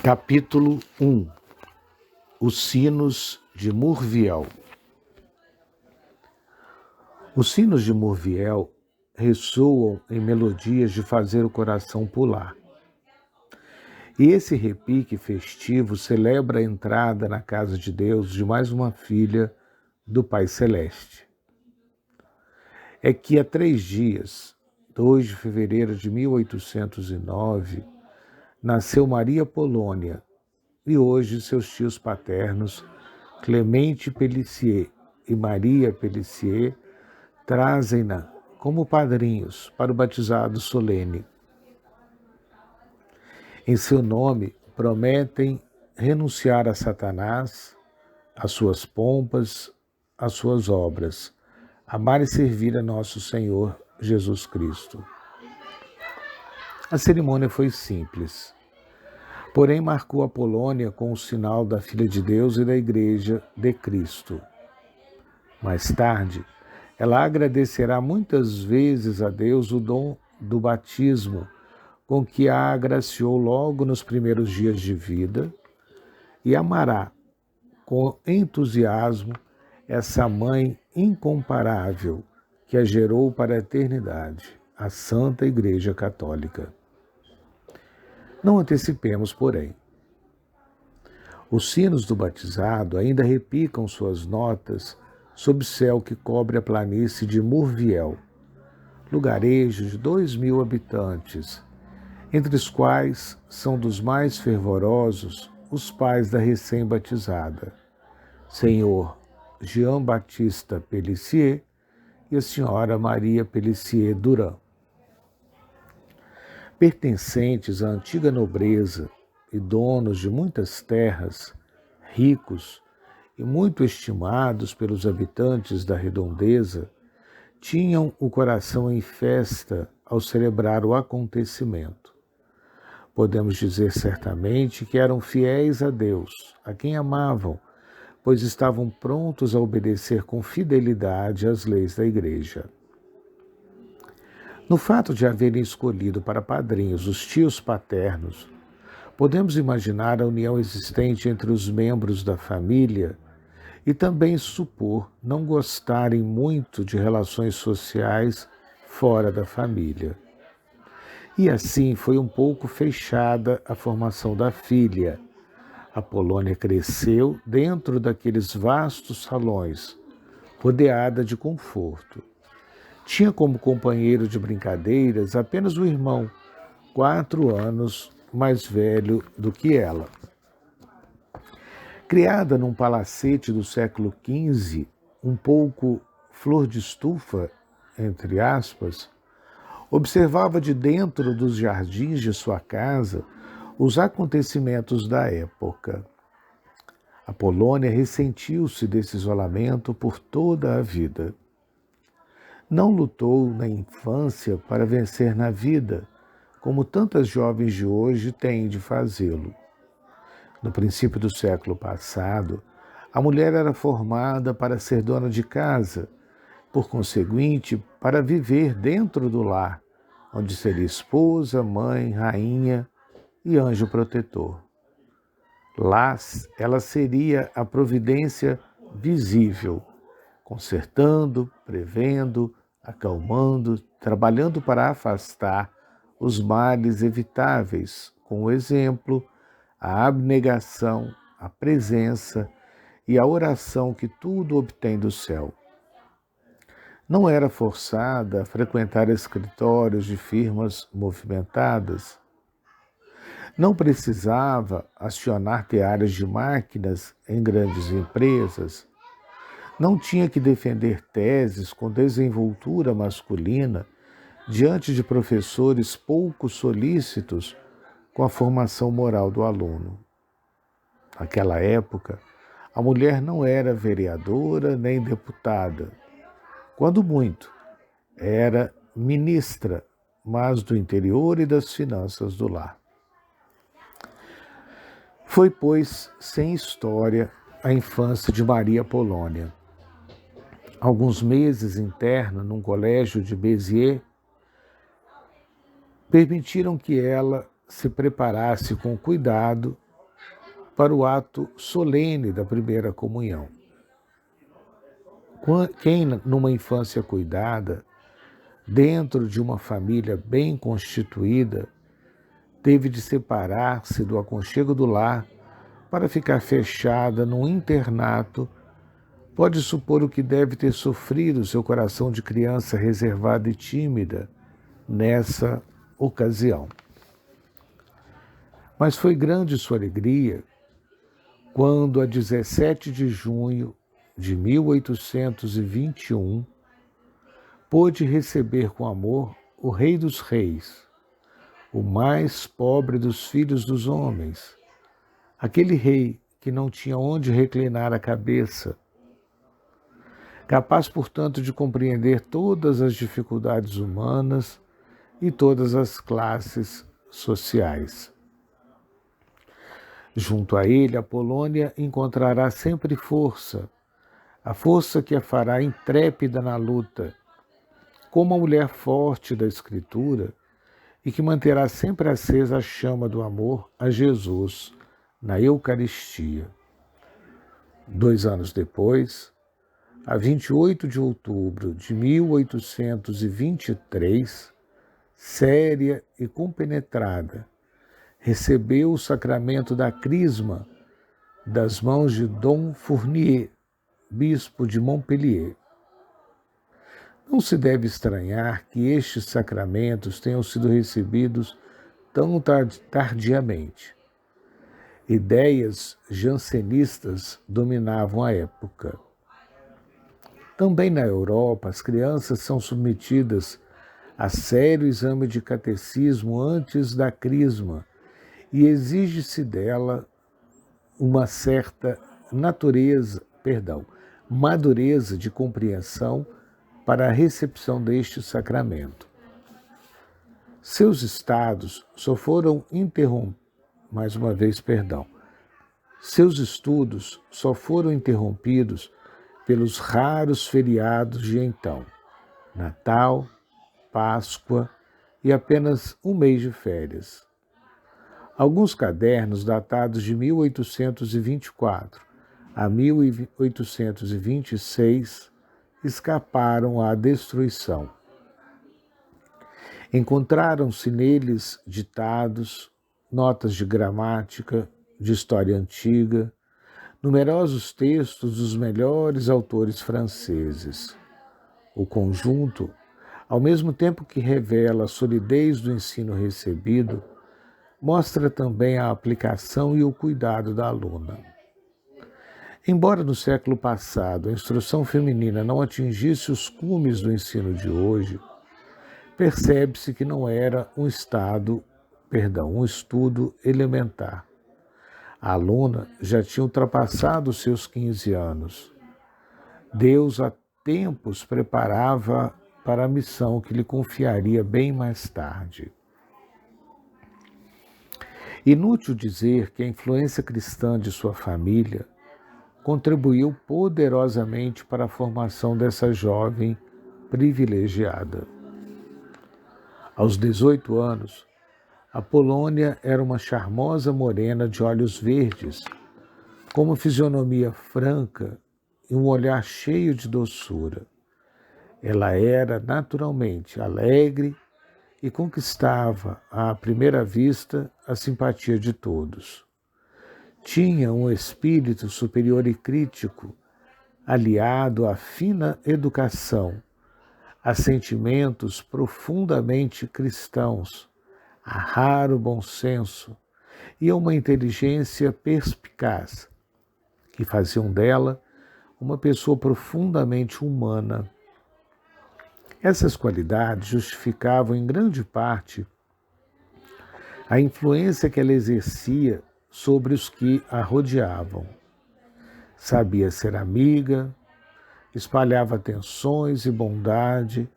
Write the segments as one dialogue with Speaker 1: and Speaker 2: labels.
Speaker 1: Capítulo 1. Os sinos de Murviel. Os sinos de Murviel ressoam em melodias de fazer o coração pular. E esse repique festivo celebra a entrada na casa de Deus de mais uma filha do Pai Celeste. É que há 3 dias, 2 de fevereiro de 1809, nasceu Maria Polônia, e hoje seus tios paternos, Clemente Pelissier e Maria Pelissier, trazem-na como padrinhos para o batizado solene. Em seu nome, prometem renunciar a Satanás, às suas pompas, às suas obras, amar e servir a nosso Senhor Jesus Cristo. A cerimônia foi simples, porém marcou a Polônia com o sinal da Filha de Deus e da Igreja de Cristo. Mais tarde, ela agradecerá muitas vezes a Deus o dom do batismo com que a agraciou logo nos primeiros dias de vida e amará com entusiasmo essa mãe incomparável que a gerou para a eternidade, a Santa Igreja Católica. Não antecipemos, porém. Os sinos do batizado ainda repicam suas notas sob o céu que cobre a planície de Murviel, lugarejo de 2.000 habitantes, entre os quais são dos mais fervorosos os pais da recém-batizada, Senhor Jean Baptista Pelissier e a Senhora Maria Pelissier Durand. Pertencentes à antiga nobreza e donos de muitas terras, ricos e muito estimados pelos habitantes da redondeza, tinham o coração em festa ao celebrar o acontecimento. Podemos dizer certamente que eram fiéis a Deus, a quem amavam, pois estavam prontos a obedecer com fidelidade às leis da Igreja. No fato de haverem escolhido para padrinhos os tios paternos, podemos imaginar a união existente entre os membros da família e também supor não gostarem muito de relações sociais fora da família. E assim foi um pouco fechada a formação da filha. A Polônia cresceu dentro daqueles vastos salões, rodeada de conforto. Tinha como companheiro de brincadeiras apenas o irmão, 4 anos mais velho do que ela. Criada num palacete do século XV, um pouco flor de estufa, entre aspas, observava de dentro dos jardins de sua casa os acontecimentos da época. A Polônia ressentiu-se desse isolamento por toda a vida. Não lutou na infância para vencer na vida, como tantas jovens de hoje têm de fazê-lo. No princípio do século passado, a mulher era formada para ser dona de casa, por conseguinte, para viver dentro do lar, onde seria esposa, mãe, rainha e anjo protetor. Lá, ela seria a providência visível, consertando, prevendo, acalmando, trabalhando para afastar os males evitáveis, com o exemplo, a abnegação, a presença e a oração que tudo obtém do céu. Não era forçada a frequentar escritórios de firmas movimentadas. Não precisava acionar teares de máquinas em grandes empresas. Não tinha que defender teses com desenvoltura masculina diante de professores pouco solícitos com a formação moral do aluno. Naquela época, a mulher não era vereadora nem deputada. Quando muito, era ministra, mas do interior e das finanças do lar. Foi, pois, sem história a infância de Maria Polônia. Alguns meses interna num colégio de Béziers permitiram que ela se preparasse com cuidado para o ato solene da primeira comunhão. Quem, numa infância cuidada, dentro de uma família bem constituída, teve de separar-se do aconchego do lar para ficar fechada num internato, pode supor o que deve ter sofrido seu coração de criança reservada e tímida nessa ocasião. Mas foi grande sua alegria quando, a 17 de junho de 1821, pôde receber com amor o Rei dos Reis, o mais pobre dos filhos dos homens, aquele rei que não tinha onde reclinar a cabeça, capaz, portanto, de compreender todas as dificuldades humanas e todas as classes sociais. Junto a ele, a Polônia encontrará sempre força, a força que a fará intrépida na luta, como a mulher forte da Escritura, e que manterá sempre acesa a chama do amor a Jesus na Eucaristia. 2 anos depois, a 28 de outubro de 1823, séria e compenetrada, recebeu o sacramento da Crisma das mãos de Dom Fournier, bispo de Montpellier. Não se deve estranhar que estes sacramentos tenham sido recebidos tão tardiamente. Ideias jansenistas dominavam a época. Também na Europa, as crianças são submetidas a sério exame de catecismo antes da crisma e exige-se dela uma certa madureza de compreensão para a recepção deste sacramento. Seus estudos só foram interrompidos pelos raros feriados de então, Natal, Páscoa e apenas um mês de férias. Alguns cadernos datados de 1824 a 1826 escaparam à destruição. Encontraram-se neles ditados, notas de gramática, de história antiga, numerosos textos dos melhores autores franceses. O conjunto, ao mesmo tempo que revela a solidez do ensino recebido, mostra também a aplicação e o cuidado da aluna. Embora no século passado a instrução feminina não atingisse os cumes do ensino de hoje, percebe-se que não era um estudo elementar. A aluna já tinha ultrapassado os seus 15 anos. Deus há tempos preparava para a missão que lhe confiaria bem mais tarde. Inútil dizer que a influência cristã de sua família contribuiu poderosamente para a formação dessa jovem privilegiada. Aos 18 anos, a Polônia era uma charmosa morena de olhos verdes, com uma fisionomia franca e um olhar cheio de doçura. Ela era naturalmente alegre e conquistava, à primeira vista, a simpatia de todos. Tinha um espírito superior e crítico, aliado à fina educação, a sentimentos profundamente cristãos, a raro bom senso e a uma inteligência perspicaz, que faziam dela uma pessoa profundamente humana. Essas qualidades justificavam em grande parte a influência que ela exercia sobre os que a rodeavam. Sabia ser amiga, espalhava atenções e bondade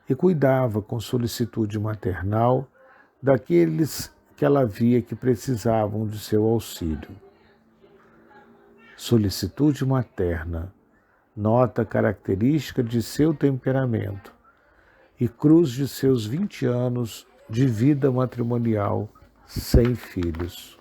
Speaker 1: e cuidava com solicitude maternal daqueles que ela via que precisavam de seu auxílio. Solicitude materna, nota característica de seu temperamento e cruz de seus 20 anos de vida matrimonial sem filhos.